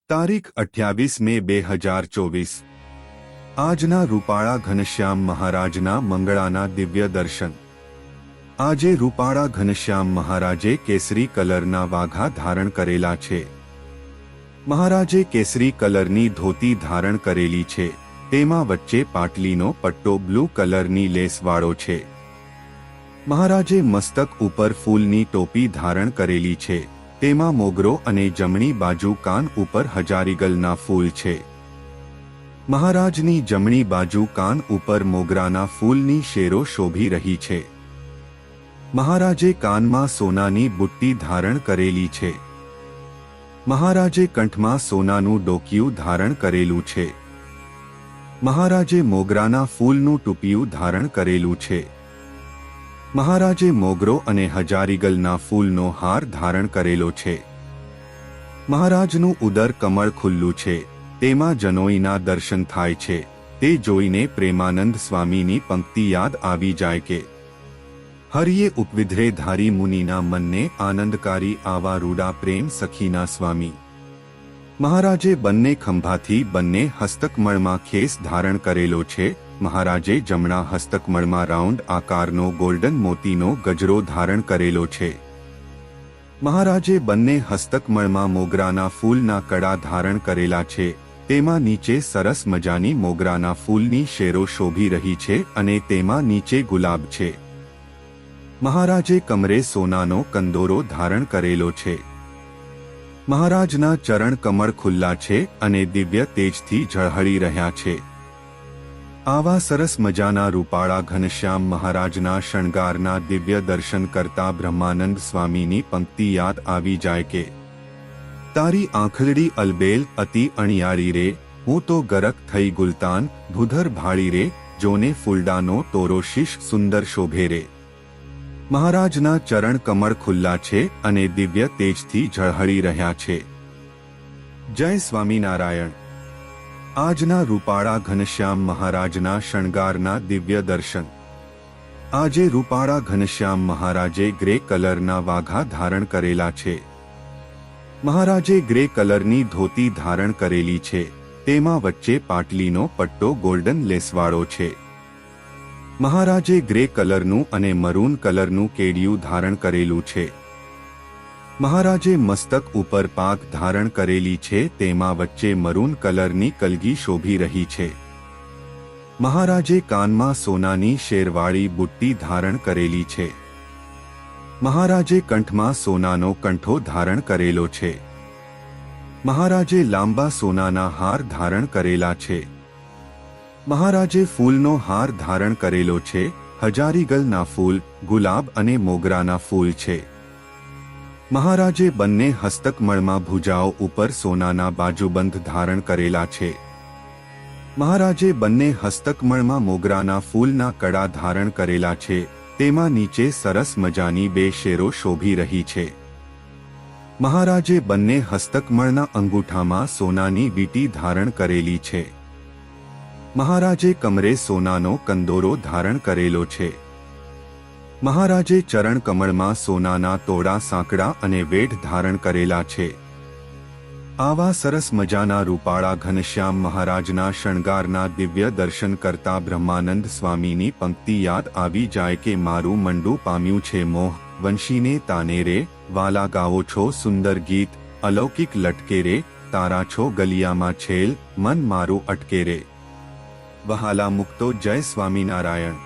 તારીખ 28 મે 2024 આજના રૂપાળા ઘનશ્યામ મહારાજના મંગળાના દિવ્ય દર્શન। આજે રૂપાળા ઘનશ્યામ મહારાજે કેસરી કલરના વાઘા ધારણ કરેલા છે। મહારાજે કેસરી કલરની ધોતી ધારણ કરેલી છે, તેમાં વચ્ચે પાટલીનો પટ્ટો બ્લુ કલરની લેસવાળો છે। મહારાજે મસ્તક ઉપર ફૂલની ટોપી ધારણ કરેલી છે, તેમાં મોગરો અને જમણી બાજુ કાન ઉપર હજારીગલના ફૂલ છે। મહારાજની જમણી બાજુ કાન ઉપર મોગરાના ફૂલની શેરો શોભી રહી છે। મહારાજે કાનમાં સોનાની બુટ્ટી ધારણ કરેલી છે। મહારાજે કંઠમાં સોનાનું ડોકિયું ધારણ કરેલું છે। મહારાજે મોગરાના ફૂલનું ટૂપિયું ધારણ કરેલું છે। મહારાજે મોગરો અને હજારીગલના ફૂલનો હાર ધારણ કરેલો છે। મહારાજનું ઉદર કમળ ખુલ્લું છે, તેમાં જનોઈના દર્શન થાય છે। તે જોઈને પ્રેમાનંદ સ્વામીની પંક્તિ યાદ આવી જાય કે હરિયે ઉપવિધ્રે ધારી મુનિના મનને આનંદકારી આવા રૂડા પ્રેમ સખીના સ્વામી। મહારાજે બંને ખંભાથી બંને હસ્તકમળમાં ખેસ ધારણ કરેલો છે। મહારાજે જમણા હસ્તકમળમાં રાઉન્ડ આકારનો ગોલ્ડન મોતીનો ગજરો ધારણ કરેલો છે। મહારાજે બંને હસ્તકમળમાં મોગરાના ફૂલના કડા ધારણ કરેલા છે, તેમાં નીચે સરસ મજાની મોગરાના ફૂલની શેરો શોભી રહી છે અને તેમાં નીચે ગુલાબ છે। મહારાજે કમરે સોનાનો કંદોરો ધારણ કરેલો છે। મહારાજના ચરણ કમળ ખુલ્લા છે અને દિવ્ય તેજથી ઝળહળી રહ્યા છે। આવા સરસ મજાના રૂપાળા ઘનશ્યામ મહારાજના શણગારના દિવ્ય દર્શન કરતા બ્રહ્માનંદ સ્વામીની પંક્તિ યાદ આવી જાય કે તારી આંખલડી અલબેલ અતિ અણિયાળી રે, હું તો ગરક થઈ ગુલતાન ભૂધર ભાળી રે, જોને ફૂલડાનો તોરો શીશ સુંદર શોભે રે। મહારાજના ચરણ કમળ ખુલ્લા છે અને દિવ્ય તેજથી ઝળહળી રહ્યા છે। જય સ્વામિનારાયણ। આજના રૂપાળા ઘનશ્યામ મહારાજના શણગારના દિવ્ય દર્શન। આજે રૂપાળા ઘનશ્યામ મહારાજે ગ્રે કલરના વાઘા ધારણ કરેલા છે। મહારાજે ગ્રે કલરની ધોતી ધારણ કરેલી છે, તેમાં વચ્ચે પાટલીનો પટ્ટો ગોલ્ડન લેસવાળો છે। મહારાજે ગ્રે કલરનું અને મરૂન કલરનું કેડિયું ધારણ કરેલું છે। મહારાજે મસ્તક ઉપર પાગ ધારણ કરેલી છે, તેમાં વચ્ચે મરૂન કલરની કલગી શોભી રહી છે। મહારાજે કાનમાં સોનાની શેરવાળી બુટ્ટી ધારણ કરેલી છે। મહારાજે કંઠમાં સોનાનો કંઠો ધારણ કરેલો છે। મહારાજે લાંબા સોનાના હાર ધારણ કરેલા છે। મહારાજે ફૂલનો હાર ધારણ કરેલો છે, હજારીગલના ફૂલ, ગુલાબ અને મોગરાના ફૂલ છે। મહારાજે બંને હસ્તકમળમાં ભુજાઓ ઉપર સોનાના બાજુબંધ ધારણ કરેલા છે। મહારાજે બંને હસ્તકમળમાં મોગરાના ફૂલના કડા ધારણ કરેલા છે, તેમાં નીચે સરસ મજાની બે શેરો શોભી રહી છે। મહારાજે બંને હસ્તકમળના અંગૂઠામાં સોનાની વીંટી ધારણ કરેલી છે। મહારાજે કમરે સોનાનો કંદોરો ધારણ કરેલો છે। મહારાજે ચરણ કમળમાં સોનાના તોડા સાંકડા અને વેઢ ધારણ કરેલા છે। આવા સરસ મજાના રૂપાળા ઘનશ્યામ મહારાજના શણગારના દિવ્ય દર્શન કરતા બ્રહ્માનંદ સ્વામીની પંક્તિ યાદ આવી જાય કે મારું મંડું પામ્યું છે મોહ, વંશીને તાને રે, વાલા ગાવો છો સુંદર ગીત, અલૌકિક લટકે રે, તારા છો ગલિયામાં છેલ, મન મારું અટકે રે। વહાલા મુક્તો, જય સ્વામિનારાયણ।